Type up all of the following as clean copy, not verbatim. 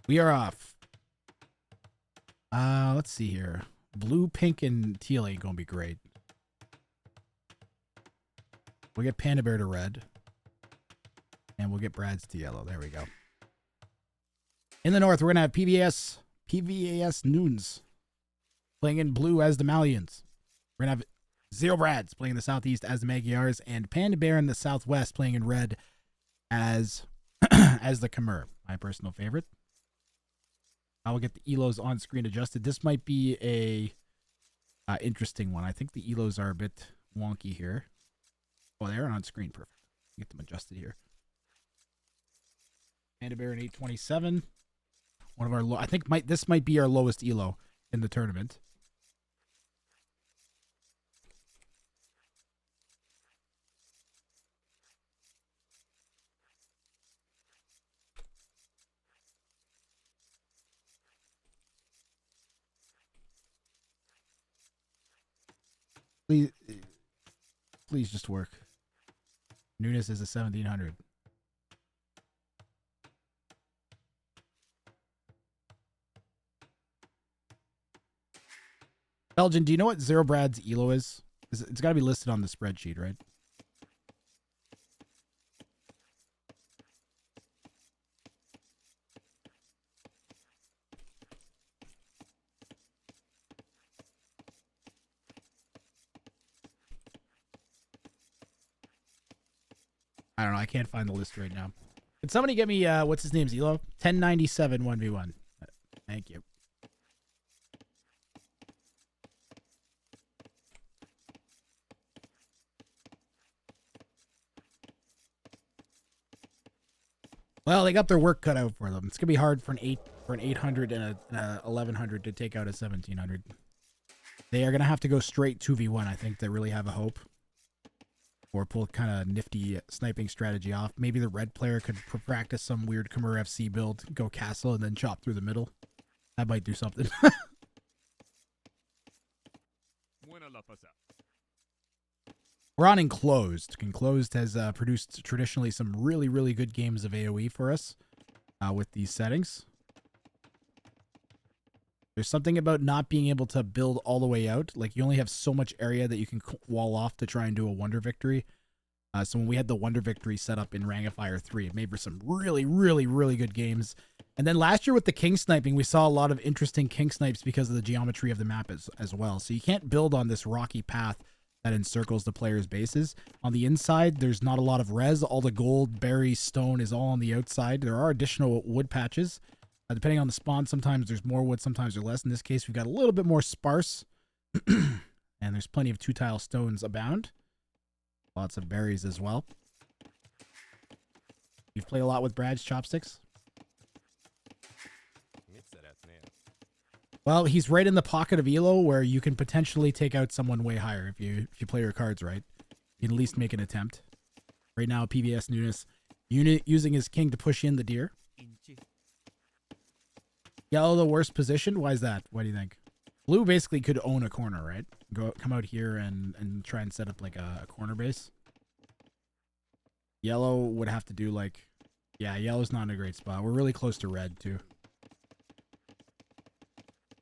We are off. Let's see here. Blue, pink, and teal ain't gonna be great. We'll get Panda Bear to red. And we'll get Brads to yellow. There we go. In the north, we're gonna have pvasnunes playing in blue as the Malians. We're gonna have 0Brads playing in the southeast as the Magyars, and Panda Bear in the southwest playing in red as as the Khmer. My personal favorite. I will get the elos on screen adjusted. This might be a interesting one. I think the elos are a bit wonky here. Oh, they're on screen. Perfect. Get them adjusted here. Panda Bear in 827. One of our I think this might be our lowest elo in the tournament. Please just work. Nunes is a 1700. Belgian, do you know what 0Brad's elo is? It's got to be listed on the spreadsheet, right? I don't know. I can't find the list right now. Can somebody get me, what's his name's elo? 1097 1v1. Thank you. Well, they got their work cut out for them. It's gonna be hard for an 800 and a 1100 to take out a 1700. They are gonna have to go straight 2v1. I think they really have a hope, or pull kind of nifty sniping strategy off. Maybe the red player could practice some weird Khmer FC build, go castle, and then chop through the middle. That might do something. We're on Enclosed. Enclosed has produced traditionally some really, really good games of AoE for us with these settings. There's something about not being able to build all the way out. Like, you only have so much area that you can wall off to try and do a Wonder Victory. So when we had the Wonder Victory set up in Fire 3, it made for some really, really, really good games. And then last year with the King Sniping, we saw a lot of interesting King Snipes because of the geometry of the map as well. So you can't build on this rocky path that encircles the player's bases. On the inside, there's not a lot of res. All the gold, berries, stone is all on the outside. There are additional wood patches. Depending on the spawn, sometimes there's more wood, sometimes there's less. In this case, we've got a little bit more sparse. And there's plenty of 2-tile stones abound. Lots of berries as well. You've played a lot with Brad's chopsticks? Well, he's right in the pocket of elo where you can potentially take out someone way higher if you play your cards right. You can at least make an attempt. Right now, pvasnunes using his king to push in the deer. Yellow, the worst position? Why is that? What do you think? Blue basically could own a corner, right? Come out here and try and set up like a corner base. Yellow would have to do like... Yeah, yellow's not in a great spot. We're really close to red, too.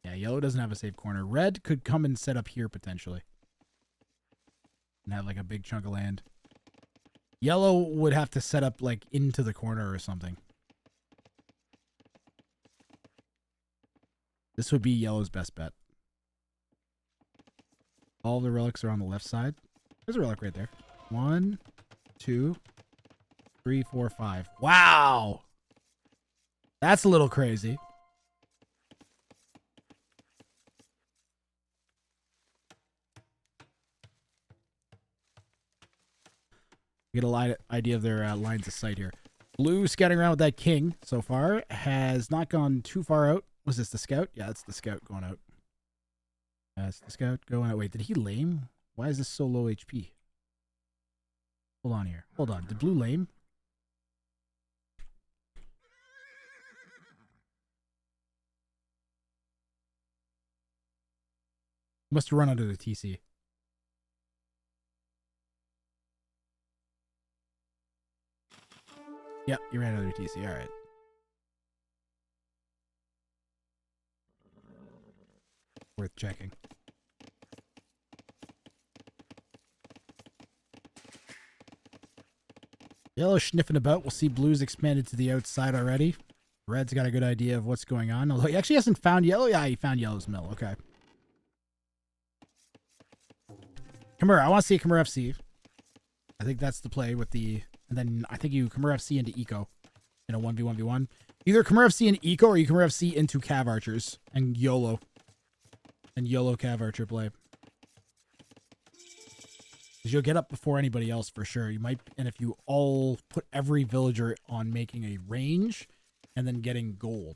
Yeah, yellow doesn't have a safe corner. Red could come and set up here, potentially. And have like a big chunk of land. Yellow would have to set up like into the corner or something. This would be yellow's best bet. All the relics are on the left side. There's a relic right there. 1, 2, 3, 4, 5. Wow! That's a little crazy. Get a idea of their lines of sight here. Blue scouting around with that king so far has not gone too far out. Was this the scout? Yeah, it's the scout going out. That's the scout going out. Wait, did he lame? Why is this so low HP? Hold on here. Hold on. Did blue lame? Must have run under the TC. Yep, you ran under TC. All right. Worth checking. Yellow sniffing about. We'll see blue's expanded to the outside already. Red's got a good idea of what's going on. Although he actually hasn't found yellow. Yeah, he found yellow's mill. Okay. Khmer, I want to see a Khmer FC. I think that's the play with the... And then I think you Khmer FC into Eco in a 1v1v1. Either Khmer FC and Eco or you Khmer FC into Cav Archers and YOLO. And YOLO Cav Archer play. Because you'll get up before anybody else for sure. You might... And if you all put every villager on making a range and then getting gold,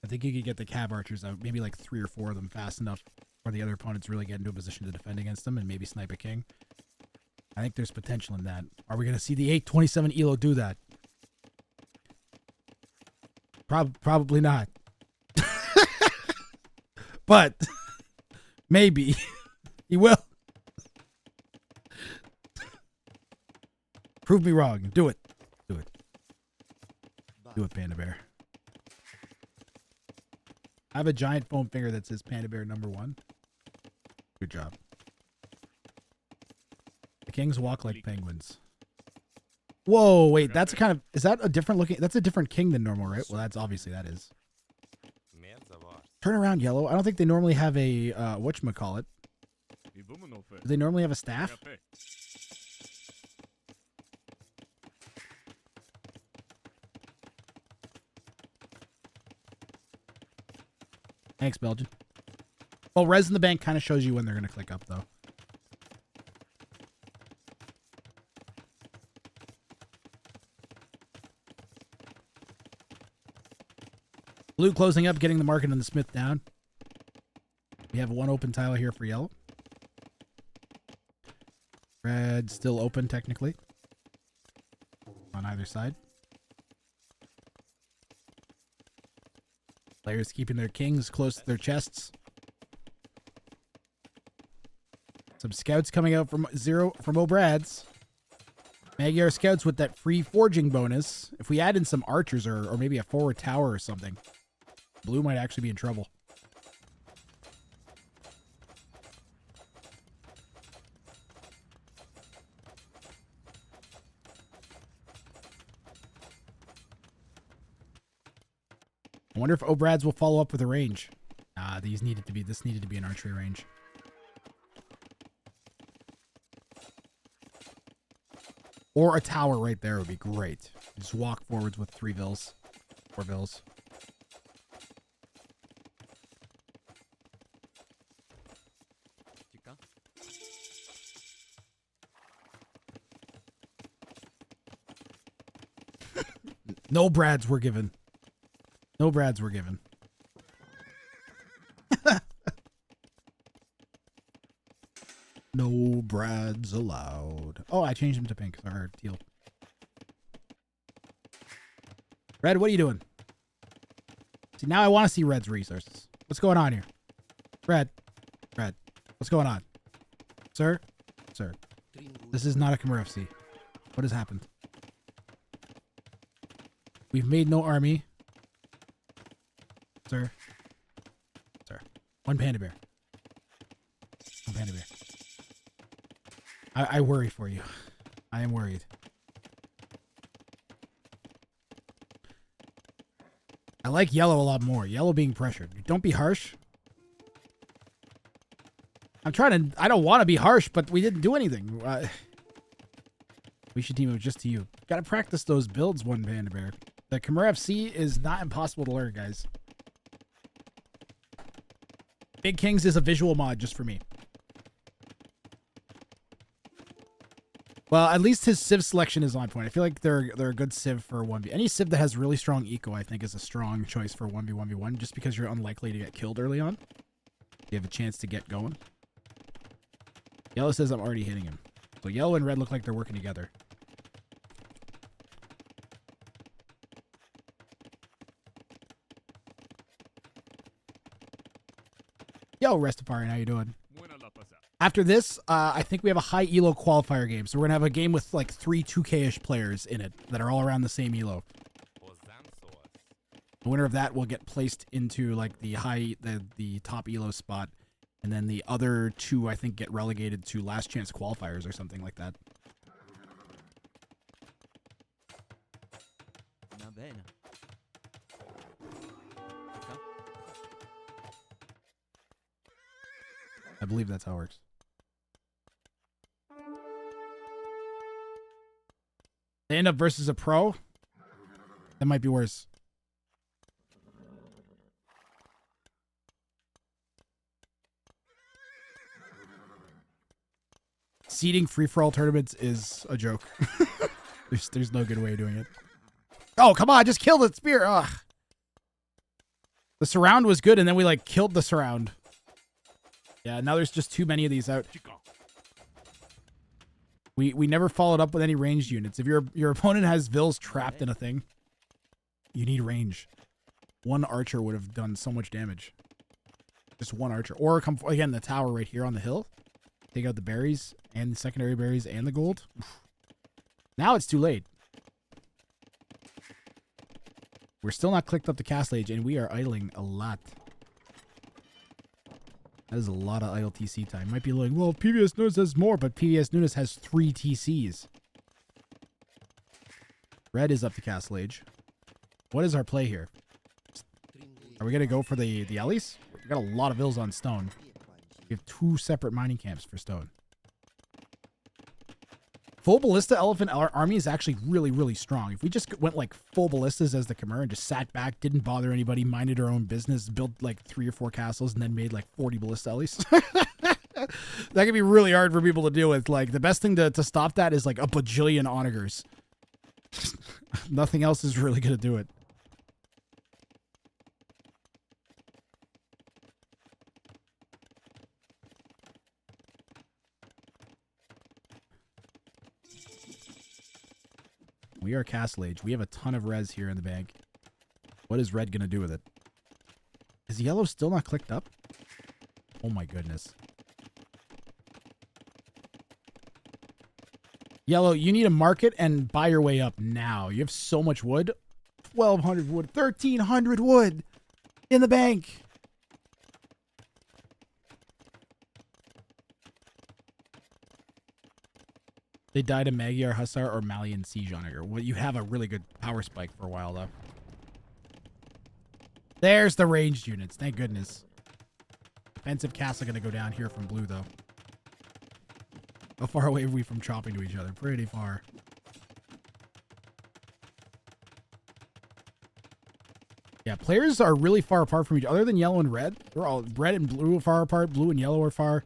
I think you could get the Cav Archers out. Maybe like 3 or 4 of them fast enough where the other opponents really get into a position to defend against them and maybe snipe a king. I think there's potential in that. Are we going to see the 827 Elo do that? Probably not. But maybe he will. Prove me wrong. Do it. Do it. Do it, Panda Bear. I have a giant foam finger that says Panda Bear #1. Good job. The kings walk like penguins. Whoa, wait, that's a kind of... Is that a different looking... That's a different king than normal, right? Well, that's obviously that is. Turn around, yellow. I don't think they normally have a... whatchamacallit. Do they normally have a staff? Thanks, Belgian. Well, res in the bank kind of shows you when they're going to click up, though. Blue closing up, getting the market and the smith down. We have 1 open tile here for yellow. Red still open, technically. On either side. Players keeping their kings close to their chests. Some scouts coming out from 0Brads. Magyar scouts with that free forging bonus. If we add in some archers or maybe a forward tower or something, blue might actually be in trouble. I wonder if 0Brads will follow up with a range. This needed to be an archery range. Or a tower right there would be great. Just walk forwards with 3 vills. 4 vills. No Brads were given. No Brads were given. No Brads allowed. Oh, I changed them to pink. Or teal. Red, what are you doing? See, now I want to see Red's resources. What's going on here? Red. Red. What's going on? Sir? Sir. This is not a Khmer FC. What has happened? We've made no army. Sir. Sir. 1 Panda Bear. 1 Panda Bear. I worry for you. I am worried. I like yellow a lot more. Yellow being pressured. Don't be harsh. I'm trying to... I don't want to be harsh, but we didn't do anything. We should team up just to you. Gotta practice those builds, 1 Panda Bear. The Khmer FC is not impossible to learn, guys. Big Kings is a visual mod just for me. Well, at least his civ selection is on point. I feel like they're a good civ for 1v. Any civ that has really strong eco, I think, is a strong choice for 1v1v1, just because you're unlikely to get killed early on. You have a chance to get going. Yellow says I'm already hitting him. So yellow and red look like they're working together. Yo, Restafari, how you doing? After this, I think we have a high elo qualifier game. So we're going to have a game with like 3 2K-ish players in it that are all around the same elo. The winner of that will get placed into like the top elo spot, and then the other two I think get relegated to last chance qualifiers or something like that. I believe that's how it works. They end up versus a pro. That might be worse. Seeding free-for-all tournaments is a joke. there's no good way of doing it. Oh, come on, just kill the spear. Ugh. The surround was good, and then we like killed the surround. Yeah, now there's just too many of these out. We never followed up with any ranged units. If your opponent has Vils trapped in a thing, you need range. One archer would have done so much damage. Just one archer. Or come again, the tower right here on the hill. Take out the berries and the secondary berries and the gold. Oof. Now it's too late. We're still not clicked up to Castle Age, and we are idling a lot. That is a lot of idle TC time. Might be like, well, pvasnunes has more, but pvasnunes has 3 TCs. Red is up to Castle Age. What is our play here? Are we going to go for the Ellies? We got a lot of Vils on stone. We have 2 separate mining camps for stone. Full ballista elephant army is actually really, really strong. If we just went like full ballistas as the Khmer and just sat back, didn't bother anybody, minded our own business, built like 3 or 4 castles, and then made like 40 ballista Ellies. That could be really hard for people to deal with. Like the best thing to stop that is like a bajillion onagers. Nothing else is really going to do it. We are Castle Age. We have a ton of res here in the bank. What is red going to do with it? Is yellow still not clicked up? Oh my goodness. Yellow, you need to market and buy your way up now. You have so much wood. 1,200 wood. 1,300 wood in the bank. They died a Magyar Hussar or Malian Siege Onager. Well, you have a really good power spike for a while, though. There's the ranged units. Thank goodness. Defensive castle going to go down here from blue, though. How far away are we from chopping to each other? Pretty far. Yeah, players are really far apart from each other. Other than yellow and red. They're all red and blue are far apart. Blue and yellow are far.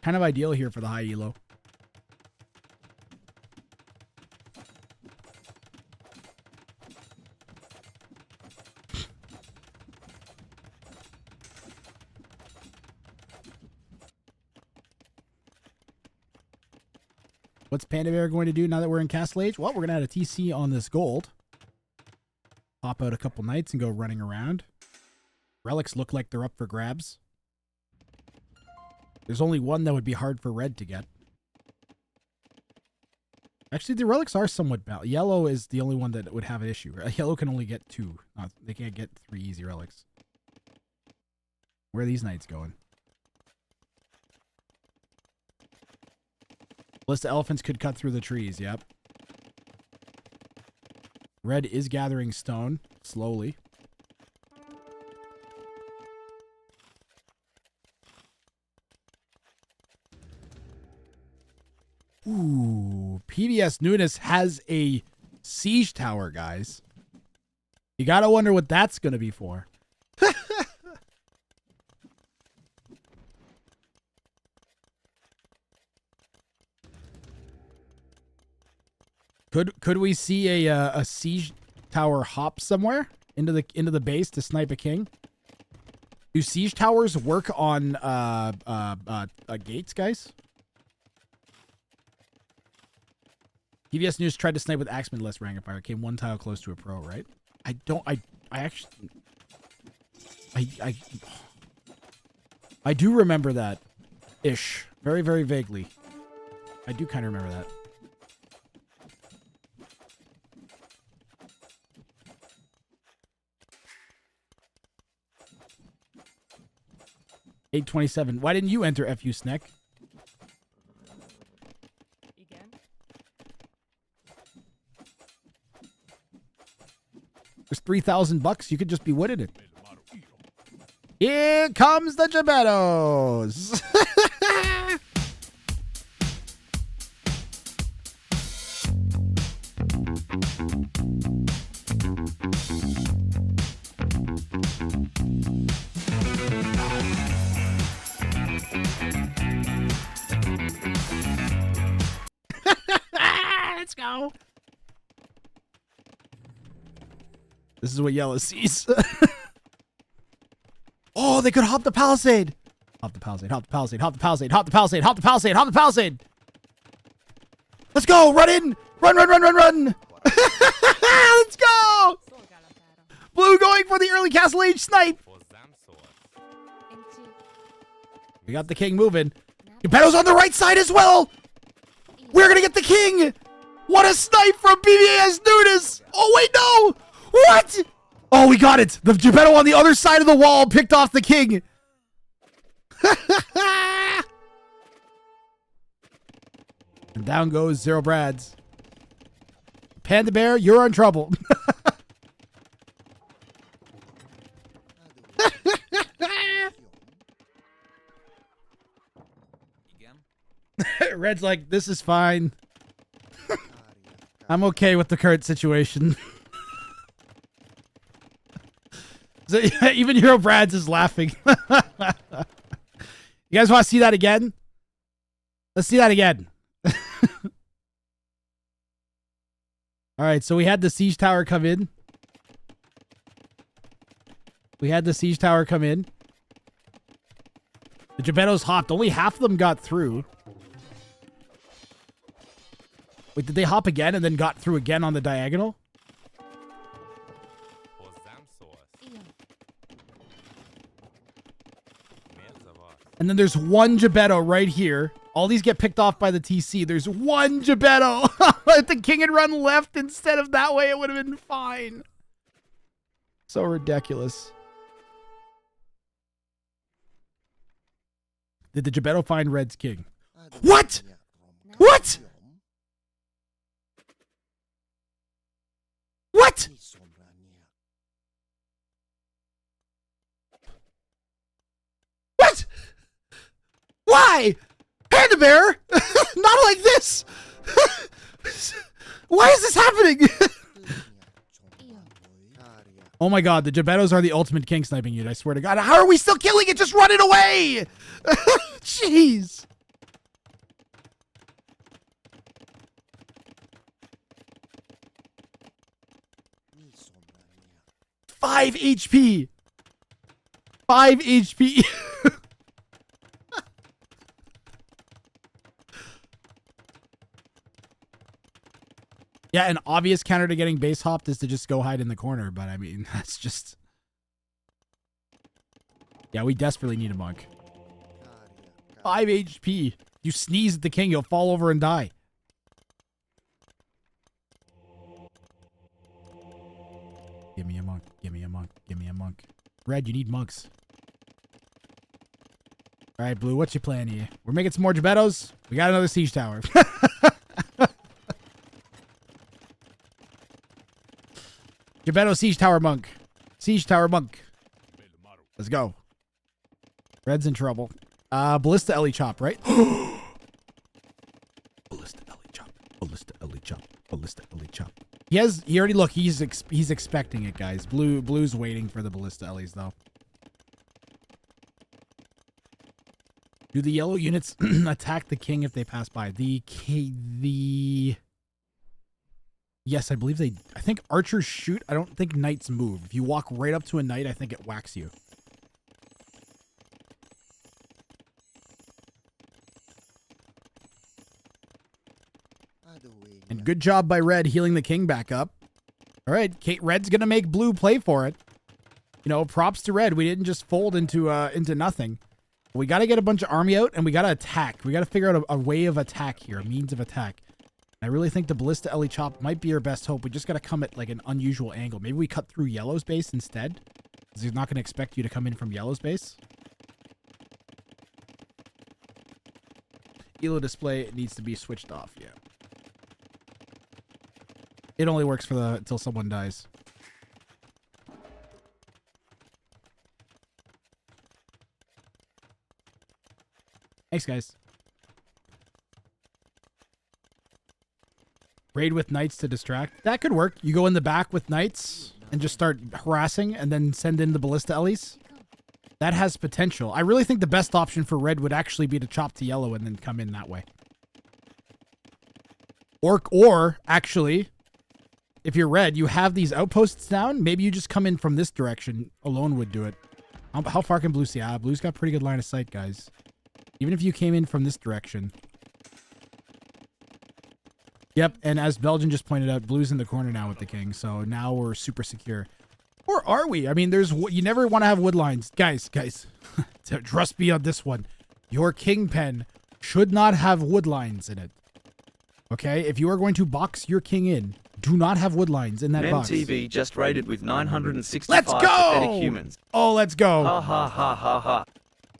Kind of ideal here for the high elo. What's PandaBear going to do now that we're in Castle Age? Well, we're going to add a TC on this gold. Pop out a couple knights and go running around. Relics look like they're up for grabs. There's only one that would be hard for red to get. Actually, the relics are somewhat balanced. Yellow is the only one that would have an issue. Yellow can only get 2. They can't get 3 easy relics. Where are these knights going? Ballista elephants could cut through the trees, yep. Red is gathering stone, slowly. Ooh, pvasnunes has a siege tower, guys. You gotta wonder what that's gonna be for. Could we see a siege tower hop somewhere into the base to snipe a king? Do siege towers work on gates, guys? pvasnunes tried to snipe with Axeman less Rangifier. Came 1 tile close to a pro, right? I do remember that ish. Very, very vaguely. I do kind of remember that. 827. Why didn't you enter FU Snack? There's $3,000. You could just be winning it. Here comes the Gebettos. Let's go. This is what Yellow sees. Oh, they could hop the palisade. Hop the palisade, hop the palisade, hop the palisade, hop the palisade, hop the palisade, hop the palisade. Let's go. Run in. Run, run, run, run, run. Let's go. Blue going for the early Castle Age snipe. We got the king moving. Gebetto's on the right side as well. We're going to get the king. What a snipe from pvasnunes. Oh, wait, no. What? Oh, we got it. The Gebetto on the other side of the wall picked off the king. And down goes 0Brads. Panda Bear, you're in trouble. Red's like, this is fine. I'm okay with the current situation. So, even 0Brads is laughing. You guys want to see that again? Let's see that again. All right, so we had the siege tower come in. We had the siege tower come in. The Gebettos hopped. Only half of them got through. Wait, did they hop again and then got through again on the diagonal? And then there's one Gebetto right here. All these get picked off by the TC. There's one Gebetto. If the king had run left instead of that way, it would have been fine. So ridiculous. Did the Gebetto find Red's king? What? What? What? What? Why? Panda Bear? Not like this. Why is this happening? Oh my god, the Gebettos are the ultimate king sniping unit, I swear to god. How are we still killing it? Just run it away! Jeez. Five HP. 5 HP. Yeah, an obvious counter to getting base hopped is to just go hide in the corner, but I mean, that's just... Yeah, we desperately need a monk. 5 HP. You sneeze at the king, you'll fall over and die. Give me a monk, give me a monk, give me a monk. Red, you need monks. Alright, Blue, what's your plan here? We're making some more Gebettos. We got another siege tower. Gebetto siege tower monk. Siege tower monk. Let's go. Red's in trouble. Ballista Ellie chop, right? Ballista Ellie chop. Ballista Ellie chop. Ballista Ellie chop. He already, look, he's expecting it, guys. Blue's waiting for the Ballista Ellies though. Do the yellow units attack the king if they pass by? Yes, I believe they... I think archers shoot. I don't think knights move. If you walk right up to a knight, I think it whacks you. And good job by Red healing the king back up. All right, Red's going to make Blue play for it. You know, props to Red. We didn't just fold into nothing. We got to get a bunch of army out, and we got to attack. We got to figure out a way of attack here, a means of attack. I really think the Ballista Ellie chop might be our best hope. We just got to come at like an unusual angle. Maybe we cut through Yellow's base instead, because he's not going to expect you to come in from Yellow's base. Elo display needs to be switched off. Yeah. It only works for the until someone dies. Thanks, guys. Raid with knights to distract. That could work. You go in the back with knights and just start harassing and then send in the ballista Ellies. That has potential. I really think the best option for red would actually be to chop to yellow and then come in that way. Or actually, if you're red, you have these outposts down. Maybe you just come in from this direction. Alone would do it. How far can blue see? Ah, blue's got pretty good line of sight, guys. Even if you came in from this direction. Yep, and as Belgian just pointed out, blue's in the corner now with the king, so now we're super secure. Or are we? I mean, you never want to have wood lines. Guys, trust me on this one. Your king pen should not have wood lines in it. Okay? If you are going to box your king in, do not have wood lines in that box. MTV just raided with 965 let's go! pathetic humans. Oh, let's go. Ha ha ha ha ha.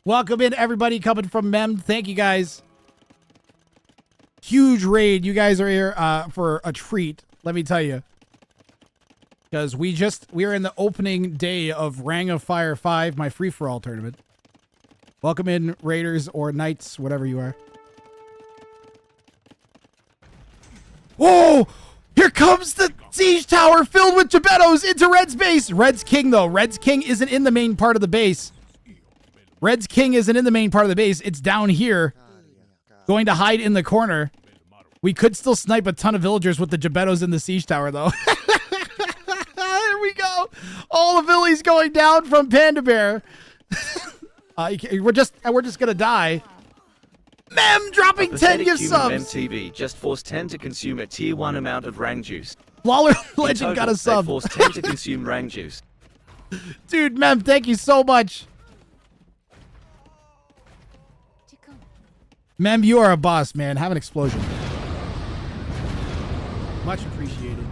Welcome in, everybody coming from Mem. Thank you, guys. Huge raid. You guys are here for a treat, let me tell you. Because we're in the opening day of Ring of Fire 5, my free-for-all tournament. Welcome in, raiders or knights, whatever you are. Whoa! Here comes the siege tower filled with Gebettos into Red's base. Red's king, though. Red's king isn't in the main part of the base. Red's king isn't in the main part of the base. It's down here. Going to hide in the corner. We could still snipe a ton of villagers with the Gebettos in the siege tower, though. There we go. All the villies going down from Panda Bear. We're just gonna die. Mem dropping 10 gift subs. MTV just forced 10 to consume a tier 1 amount of Rang juice. Lawler Legend got a sub. They forced 10 to consume Rang juice. Dude, Mem, thank you so much. Mem, you are a boss, man. Have an explosion. Much appreciated.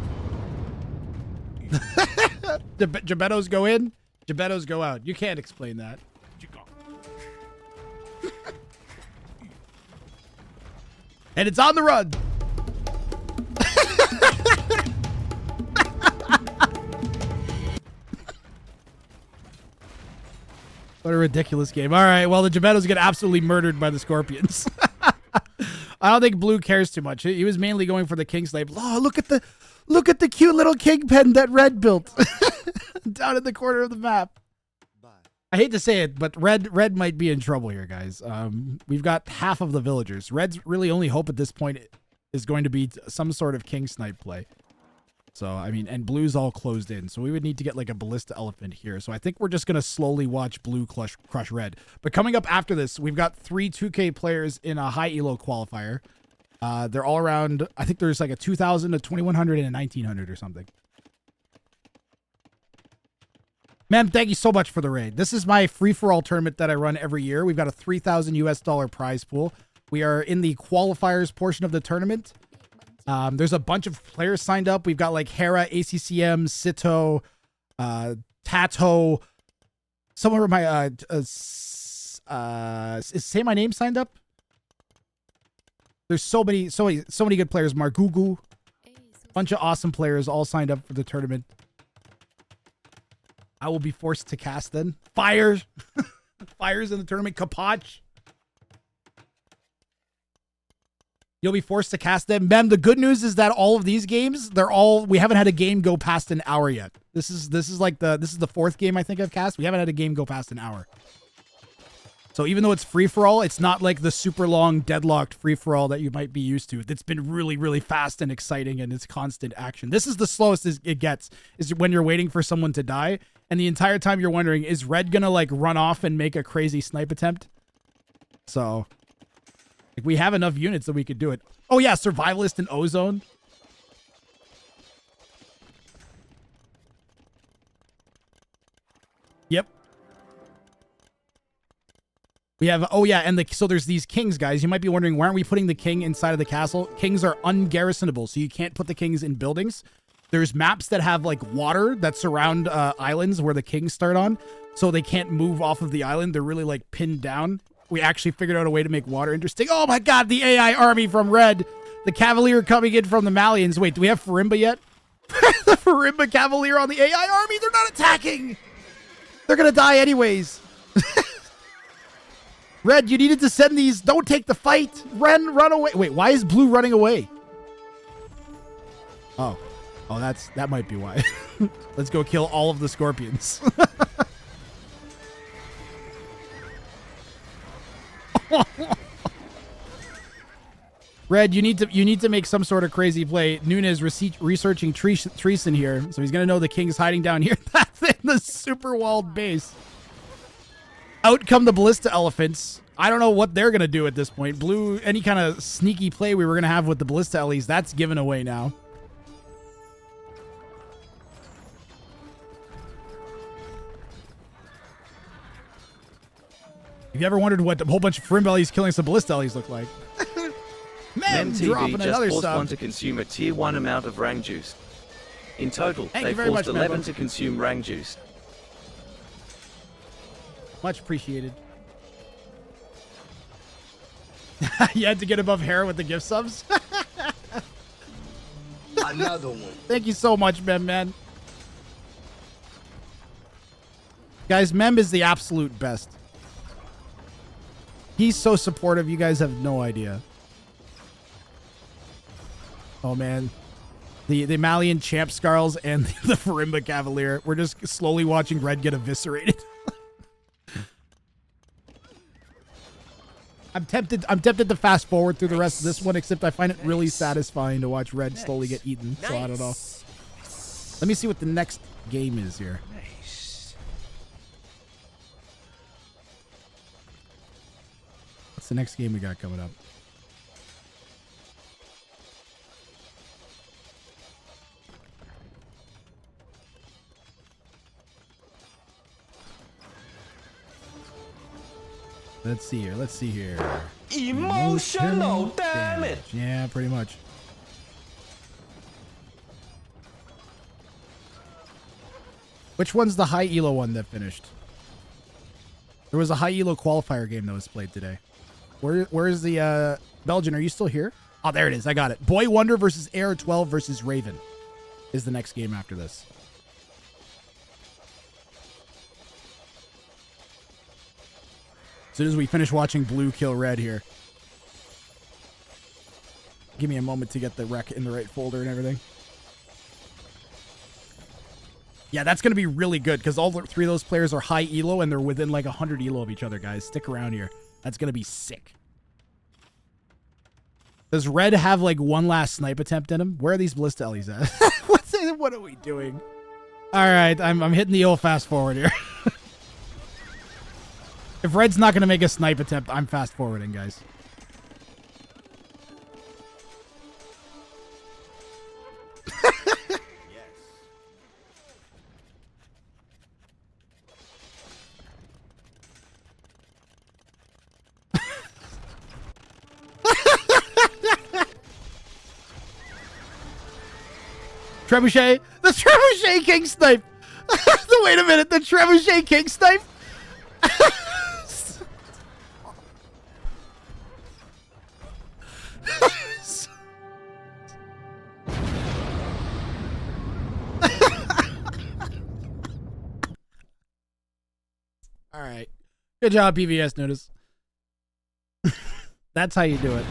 Gebettos go in, Gebettos go out. You can't explain that. And it's on the run. What a ridiculous game. All right, well, the Gebettos get absolutely murdered by the Scorpions. I don't think blue cares too much. He was mainly going for the king snipe. Oh, look at the cute little king pen that red built down in the corner of the map. I hate to say it, but red might be in trouble here, guys. We've got half of the villagers. Red's really only hope at this point is going to be some sort of king snipe play. So, I mean, and blue's all closed in. So we would need to get like a ballista elephant here. So I think we're just going to slowly watch blue crush red. But coming up after this, we've got 3 2K players in a high elo qualifier. They're all around, I think there's like a 2,000, a 2,100, and a 1,900 or something. Ma'am, thank you so much for the raid. This is my free-for-all tournament that I run every year. We've got a $3,000 US prize pool. We are in the qualifiers portion of the tournament. There's a bunch of players signed up. We've got like Hera, ACCM, Sito, Tato. Somewhere of my is Say My Name signed up? There's so many good players. Margugu. Bunch of awesome players all signed up for the tournament. I will be forced to cast then. Fires. Fires in the tournament. Kapach. You'll be forced to cast them. Mem, the good news is that all of these games, we haven't had a game go past an hour yet. This is the 4th game I think I've cast. We haven't had a game go past an hour. So even though it's free-for-all, it's not like the super long deadlocked free-for-all that you might be used to. It's been really, really fast and exciting, and it's constant action. This is the slowest it gets, is when you're waiting for someone to die, and the entire time you're wondering, is red gonna like run off and make a crazy snipe attempt? So like, we have enough units that we could do it. Oh yeah, Survivalist and Ozone. Yep. We have, oh yeah, and so there's these kings, guys. You might be wondering, why aren't we putting the king inside of the castle? Kings are ungarrisonable, so you can't put the kings in buildings. There's maps that have like water that surround islands where the kings start on, so they can't move off of the island. They're really like pinned down. We actually figured out a way to make water interesting. Oh my god, the AI army from Red. The Cavalier coming in from the Malians. Wait, do we have Farimba yet? The Farimba Cavalier on the AI army? They're not attacking! They're gonna die anyways. Red, you needed to send these. Don't take the fight. Ren, run away. Wait, why is Blue running away? Oh. Oh, that might be why. Let's go kill all of the scorpions. Red, you need to make some sort of crazy play. Nunes researching Treason here, so he's gonna know the king's hiding down here. That's in the super walled base. Out come the ballista elephants. I don't know what they're gonna do at this point. Blue, any kind of sneaky play we were gonna have with the ballista ellies, that's given away now. If you ever wondered what a whole bunch of Frimbellies killing some ballista ellies look like. Man, dropping another just forced sub. one to consume a tier 1 amount of Rang juice. In total, Thank they you very forced much, 11 Membo. to consume Rang juice. Much appreciated. You had to get above hair with the gift subs? Another one. Thank you so much, Mem, man. Guys, Mem is the absolute best. He's so supportive, you guys have no idea. Oh, man. The Malian Champ Scarls and the Farimba Cavalier. We're just slowly watching Red get eviscerated. I'm tempted to fast forward through the rest of this one, except I find it really satisfying to watch Red slowly get eaten, so I don't know. Let me see what the next game is here. What's the next game we got coming up? Let's see here. Let's see here. Emotional damage. Yeah, pretty much. Which one's the high elo one that finished? There was a high elo qualifier game that was played today. Where's the Belgian? Are you still here? Oh, there it is. I got it. Boy Wonder versus Air 12 versus Raven is the next game after this. As soon as we finish watching Blue kill Red here. Give me a moment to get the rec in the right folder and everything. Yeah, that's going to be really good because all three of those players are high elo and they're within like 100 elo of each other, guys. Stick around here. That's going to be sick. Does Red have like one last snipe attempt in him? Where are these ballista ellies at? What are we doing? All right, I'm hitting the old fast forward here. If Red's not going to make a snipe attempt, I'm fast forwarding, guys. Trebuchet? The Trebuchet King Snipe! Wait a minute, the Trebuchet King Snipe? Alright. Good job, PVS Notice. That's how you do it.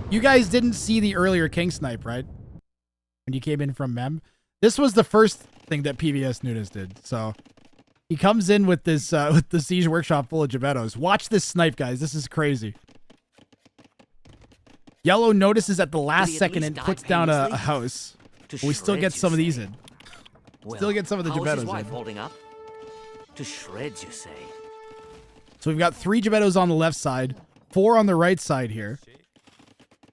You guys didn't see the earlier King Snipe, right? When you came in from Mem. This was the first thing that PVS Nunes did. So he comes in with this with the Siege Workshop full of Gebettos. Watch this snipe, guys. This is crazy. Yellow notices at the last second and puts down a house. But we still get some of these in. Still get some of the Gebettos in. Holding up? To shreds, you say? So we've got 3 Gebettos on the left side, 4 on the right side here.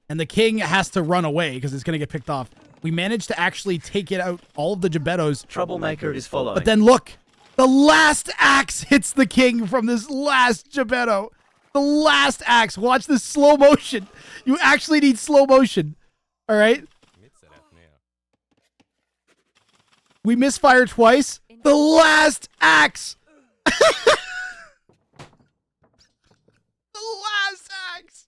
And the king has to run away because it's going to get picked off. We managed to actually take it out, all of the Gebettos. Troublemaker is following. But then look, the last axe hits the king from this last Gebetto. The last axe. Watch this slow motion. You actually need slow motion. All right? We misfire twice. The last axe. last axe.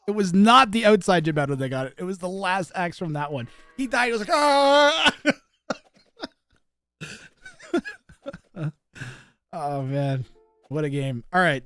It was not the outside Geppetto that got it. It was the last axe from that one. He died. It was like, ah! Oh, man. What a game. All right.